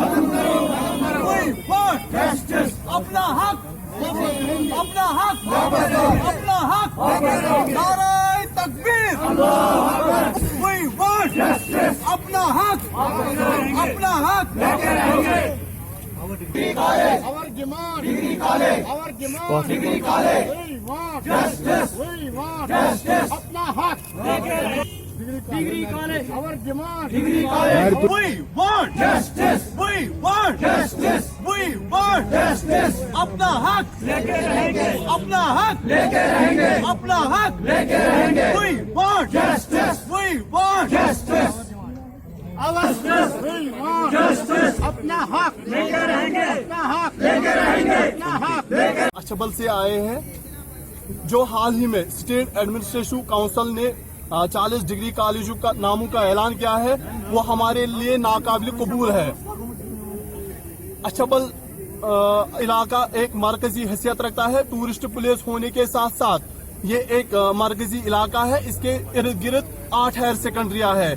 We want justice. अपना हक, अपना हक, अपना हक, नारे तकबीर। We want justice. अपना हक, अपना हक। Our demand, degree college. Our demand, degree college. We want justice. We want justice. अपना हक. Degree college. Our demand, degree college. We want justice. We want justice. We want justice. अपना हक लेके रहेंगे, अपना हक लेके रहेंगे, अपना हक लेके रहेंगे। We want justice. We want justice. Our justice. We want justice. अपना हक लेके रहेंगे, अपना हक लेके रहेंगे, अपना हक लेके। अछबल से आए हैं, जो हाल ही में स्टेट एडमिनिस्ट्रेटिव काउंसिल ने 40 डिग्री कॉलेजों का नामों का ऐलान किया है, वो हमारे लिए नाकाबिल कबूल है। अछबल इलाका एक मरकजी हैसियत रखता है। टूरिस्ट प्लेस होने के साथ साथ ये एक मरकजी इलाका है। इसके इर्द गिर्द 8 हायर सेकेंडरिया है।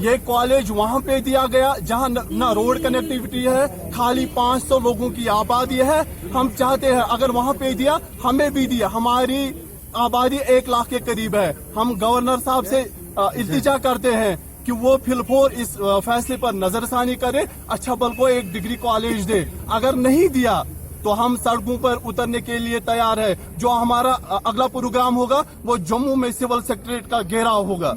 ये कॉलेज वहां पे दिया गया जहां न रोड कनेक्टिविटी है, खाली 500 लोगों की आबादी है। हम चाहते हैं अगर वहां पे दिया, हमें भी दिया। हमारी आबादी 1 लाख के करीब है। हम गवर्नर साहब से इल्तिजा करते हैं कि वो फिलफोर इस फैसले पर नजरसानी करे, अछबल को एक डिग्री कॉलेज दे। अगर नहीं दिया तो हम सड़कों पर उतरने के लिए तैयार है। जो हमारा अगला प्रोग्राम होगा वो जम्मू में सिविल सेक्रेटरीट का घेराव होगा।